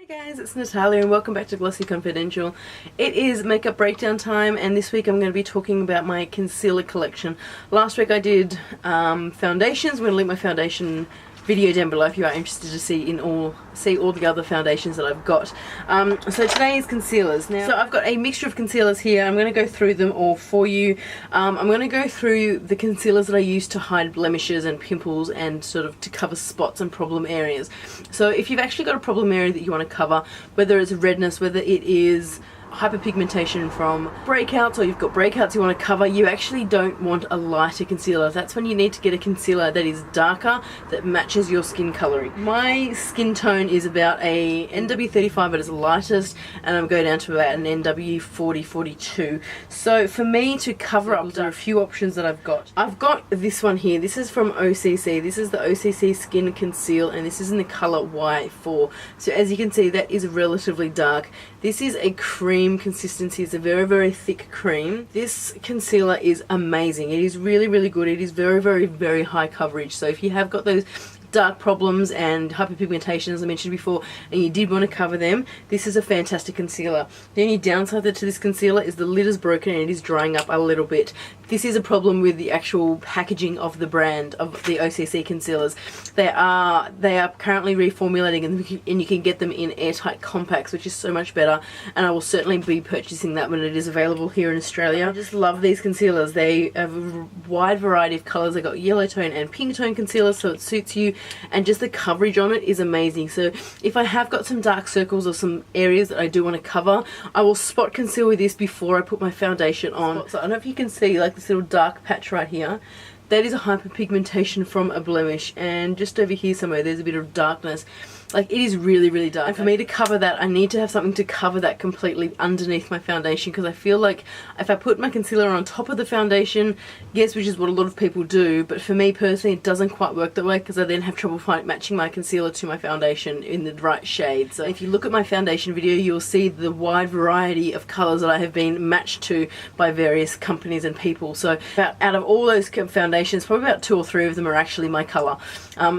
Guys, it's Natalia and welcome back to Glossy Confidential. It is makeup breakdown time, and this week I'm going to be talking about my concealer collection. Last week I did foundations. I'm going to link my foundation video down below if you are interested to see all the other foundations that I've got. So today is concealers. Now, so I've got a mixture of concealers here. I'm going to go through them all for you. I'm going to go through the concealers that I use to hide blemishes and pimples and sort of to cover spots and problem areas. So if you've actually got a problem area that you want to cover, whether it's redness, whether it is hyperpigmentation from breakouts, or you've got breakouts you want to cover, you actually don't want a lighter concealer. That's when you need to get a concealer that is darker, that matches your skin coloring. My skin tone is about a NW35 at its lightest, and I'm going down to about an NW40, 42. So for me to cover up, there are a few options that I've got. I've got this one here. This is from OCC. This is the OCC Skin Conceal, and this is in the color Y4. So as you can see, that is relatively dark. This is a cream consistency. It's a very, very thick cream. This concealer is amazing. It is really, really good. It is very, very, very high coverage. So if you have got those dark problems and hyperpigmentation, as I mentioned before, and you did want to cover them, this is a fantastic concealer. The only downside to this concealer is the lid is broken and it is drying up a little bit. This is a problem with the actual packaging of the brand of the OCC concealers. They are currently reformulating, and you can get them in airtight compacts, which is so much better, and I will certainly be purchasing that when it is available here in Australia. I just love these concealers. They have a wide variety of colours. They've got yellow tone and pink tone concealers, so it suits you, and just the coverage on it is amazing. So if I have got some dark circles or some areas that I do want to cover, I will spot conceal with this before I put my foundation on. So I don't know if you can see, like, this little dark patch right here. That is a hyperpigmentation from a blemish, and just over here somewhere there's a bit of darkness. Like, it is really, really dark. And for me to cover that, I need to have something to cover that completely underneath my foundation, because I feel like if I put my concealer on top of the foundation, yes, which is what a lot of people do, but for me personally it doesn't quite work that way, because I then have trouble matching my concealer to my foundation in the right shade. So if you look at my foundation video, you'll see the wide variety of colours that I have been matched to by various companies and people. So out of all those foundations, probably about 2 or 3 of them are actually my colour.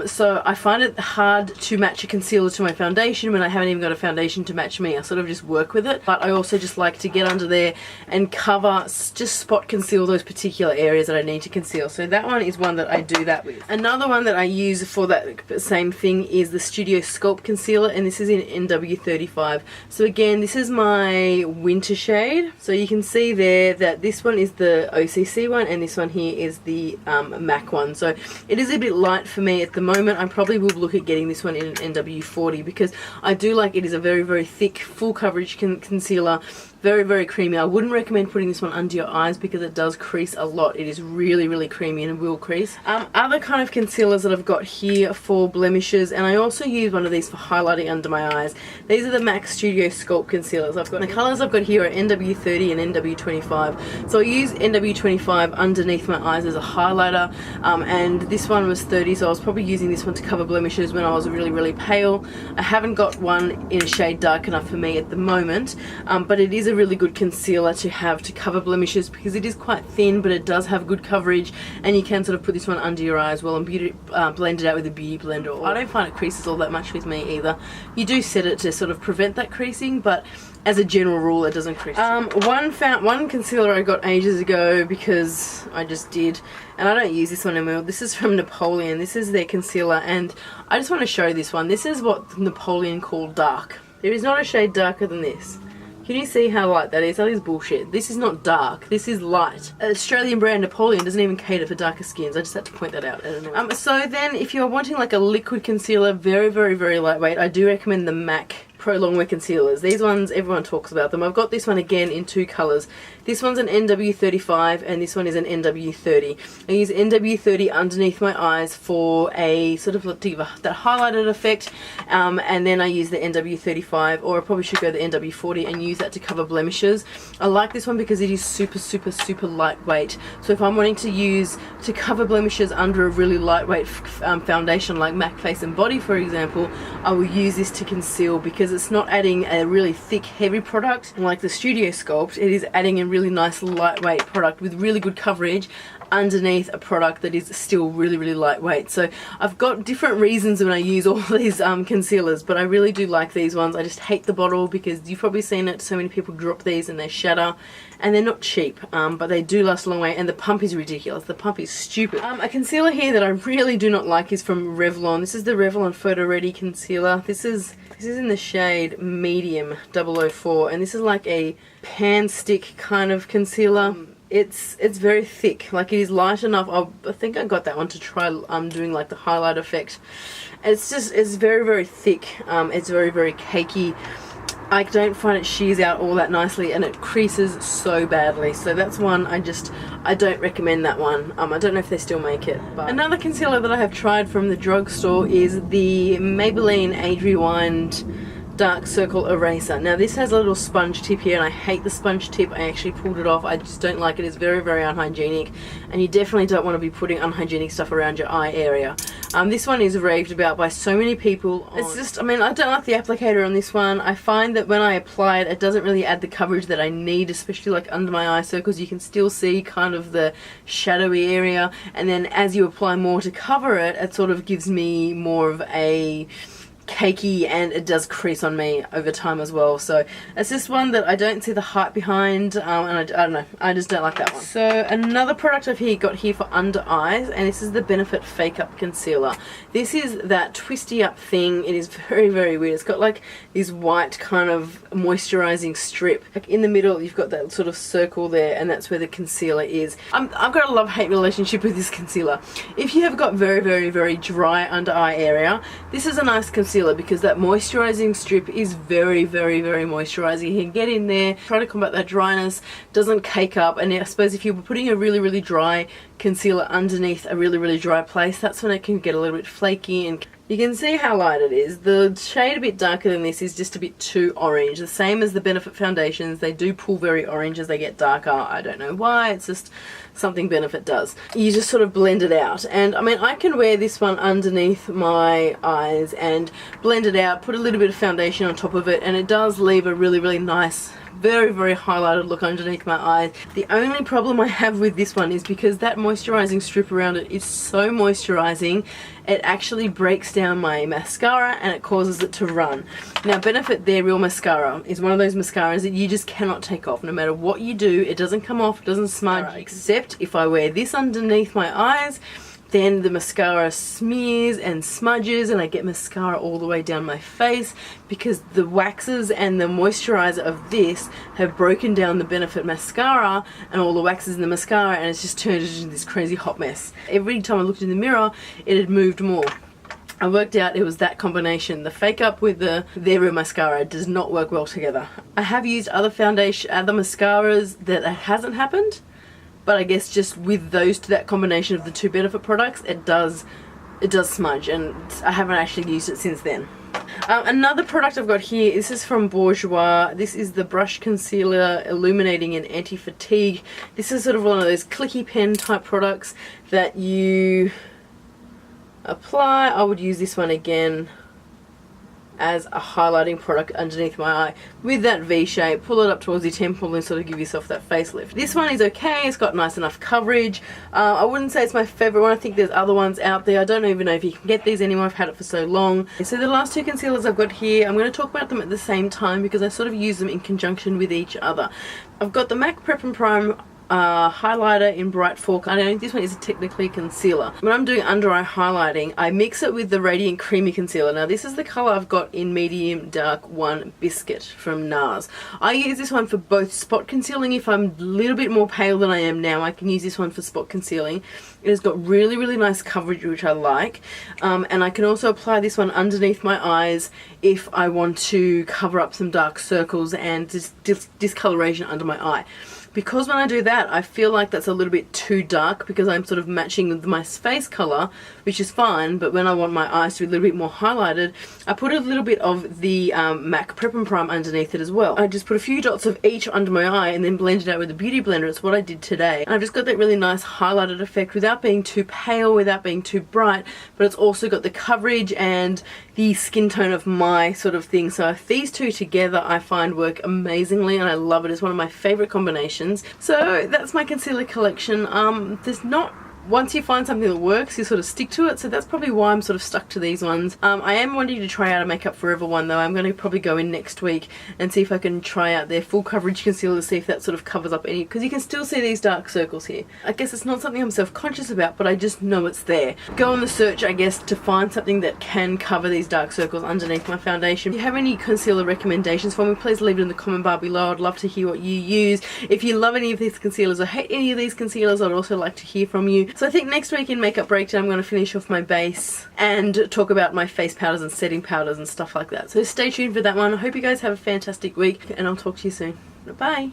So I find it hard to match a concealer to my foundation when I haven't even got a foundation to match me. I sort of just work with it, but I also just like to get under there and cover, just spot conceal those particular areas that I need to conceal. So that one is one that I do that with. Another one that I use for that same thing is the Studio Sculpt Concealer, and this is in NW35. So again, this is my winter shade. So you can see there that this one is the OCC one, and this one here is the MAC one. So it is a bit light for me at the moment. I probably will look at getting this one in an NW40, because I do like it is a very, very thick, full coverage concealer. Very, very creamy. I wouldn't recommend putting this one under your eyes because it does crease a lot. It is really, really creamy and will crease. Other kind of concealers that I've got here for blemishes, and I also use one of these for highlighting under my eyes. These are the MAC Studio Sculpt Concealers. I've got the colours I've got here are NW30 and NW25. So I use NW25 underneath my eyes as a highlighter, and this one was 30, so I was probably using this one to cover blemishes when I was really, really pale. I haven't got one in a shade dark enough for me at the moment, but it is a really good concealer to have to cover blemishes, because it is quite thin, but it does have good coverage, and you can sort of put this one under your eye as well and blend it out with a beauty blender. I don't find it creases all that much with me either. You do set it to sort of prevent that creasing, but as a general rule it doesn't crease. One concealer I got ages ago because I just did, and I don't use this one anymore. This is from Napoleon. This is their concealer, and I just want to show this one. This is what Napoleon called dark. There is not a shade darker than this. Can you see how light that is? That is bullshit. This is not dark. This is light. Australian brand Napoleon doesn't even cater for darker skins. I just had to point that out. I don't know. So then, if you're wanting like a liquid concealer, very, very, very lightweight, I do recommend the MAC Pro Longwear Concealers. These ones, everyone talks about them. I've got this one again in 2 colours. This one's an NW35 and this one is an NW30. I use NW30 underneath my eyes for a sort of that highlighted effect, and then I use the NW35, or I probably should go the NW40 and use that to cover blemishes. I like this one because it is super, super, super lightweight. So if I'm wanting to cover blemishes under a really lightweight foundation like MAC Face and Body, for example, I will use this to conceal, because it's not adding a really thick, heavy product like the Studio Sculpt. It is adding a really nice lightweight product with really good coverage underneath a product that is still really, really lightweight. So I've got different reasons when I use all these concealers, but I really do like these ones. I just hate the bottle because you've probably seen it, so many people drop these and they shatter, and they're not cheap, but they do last a long way, and the pump is ridiculous. The pump is stupid. A concealer here that I really do not like is from Revlon. This is the Revlon Photo Ready Concealer. This is in the shade Medium 004, and this is like a pan stick kind of concealer. It's very thick, like it is light enough. I think I got that one to try doing like the highlight effect. It's very, very thick. It's very, very cakey. I don't find it shears out all that nicely, and it creases so badly. So that's one I don't recommend that one. I don't know if they still make it. But another concealer that I have tried from the drugstore is the Maybelline Age Rewind Dark Circle Eraser. Now this has a little sponge tip here, and I hate the sponge tip. I actually pulled it off. I just don't like it. It's very, very unhygienic, and you definitely don't want to be putting unhygienic stuff around your eye area. This one is raved about by so many people. It's just, I mean, I don't like the applicator on this one. I find that when I apply it, it doesn't really add the coverage that I need, especially like under my eye circles. You can still see kind of the shadowy area, and then as you apply more to cover it, it sort of gives me more of a cakey, and it does crease on me over time as well. So it's just one that I don't see the hype behind, and I don't know, I just don't like that one. So another product I've got here for under eyes, and this is the Benefit Fake Up Concealer. This is that twisty up thing. It is very, very weird. It's got like this white kind of moisturizing strip. Like in the middle you've got that sort of circle there, and that's where the concealer is. I've got a love-hate relationship with this concealer. If you have got very, very, very dry under eye area, this is a nice concealer because that moisturizing strip is very, very, very moisturizing. You can get in there, try to combat that dryness, doesn't cake up, and I suppose if you're putting a really, really dry concealer underneath a really, really dry place, that's when it can get a little bit flaky. And you can see how light it is. The shade a bit darker than this is just a bit too orange. The same as the Benefit foundations, they do pull very orange as they get darker. I don't know why, it's just something Benefit does. You just sort of blend it out, and I mean, I can wear this one underneath my eyes and blend it out, put a little bit of foundation on top of it, and it does leave a really, really nice, very, very highlighted look underneath my eyes. The only problem I have with this one is because that moisturizing strip around it is so moisturizing, it actually breaks down my mascara and it causes it to run. Now Benefit, their Real Mascara, is one of those mascaras that you just cannot take off. No matter what you do, it doesn't come off, it doesn't smudge, except if I wear this underneath my eyes, then the mascara smears and smudges, and I get mascara all the way down my face because the waxes and the moisturizer of this have broken down the Benefit mascara and all the waxes in the mascara, and it's just turned into this crazy hot mess. Every time I looked in the mirror, it had moved more. I worked out it was that combination. The Fake Up with the Their Real Mascara does not work well together. I have used other mascaras that hasn't happened, but I guess just with that combination of the two Benefit products, it does smudge, and I haven't actually used it since then. Another product I've got here, this is from Bourjois. This is the Brush Concealer Illuminating and Anti-Fatigue. This is sort of one of those clicky pen type products that you apply. I would use this one again as a highlighting product underneath my eye with that V shape. Pull it up towards your temple and sort of give yourself that facelift. This one is okay, it's got nice enough coverage. I wouldn't say it's my favorite one. I think there's other ones out there. I don't even know if you can get these anymore. I've had it for so long. So the last two concealers I've got here, I'm going to talk about them at the same time because I sort of use them in conjunction with each other. I've got the MAC Prep and Prime highlighter in Bright Fork. I know this one is technically concealer. When I'm doing under eye highlighting, I mix it with the Radiant Creamy Concealer. Now this is the colour I've got in Medium Dark 1 Biscuit from NARS. I use this one for both spot concealing. If I'm a little bit more pale than I am now, I can use this one for spot concealing. It has got really, really nice coverage, which I like. And I can also apply this one underneath my eyes if I want to cover up some dark circles and discoloration under my eye. Because when I do that, I feel like that's a little bit too dark because I'm sort of matching with my face colour, which is fine, but when I want my eyes to be a little bit more highlighted, I put a little bit of the MAC Prep and Prime underneath it as well. I just put a few dots of each under my eye and then blend it out with a beauty blender. It's what I did today. And I've just got that really nice highlighted effect without being too pale, without being too bright, but it's also got the coverage and the skin tone of my sort of thing. So these two together I find work amazingly, and I love it. It's one of my favourite combinations. foundations. So that's my concealer collection. There's not, once you find something that works, you sort of stick to it, so that's probably why I'm sort of stuck to these ones. I am wanting to try out a Makeup Forever one though. I'm going to probably go in next week and see if I can try out their full coverage concealer to see if that sort of covers up any, because you can still see these dark circles here. I guess it's not something I'm self-conscious about, but I just know it's there. Go on the search, I guess, to find something that can cover these dark circles underneath my foundation. If you have any concealer recommendations for me, please leave it in the comment bar below. I'd love to hear what you use. If you love any of these concealers or hate any of these concealers, I'd also like to hear from you. So I think next week in Makeup Breakdown I'm going to finish off my base and talk about my face powders and setting powders and stuff like that. So stay tuned for that one. I hope you guys have a fantastic week and I'll talk to you soon. Bye!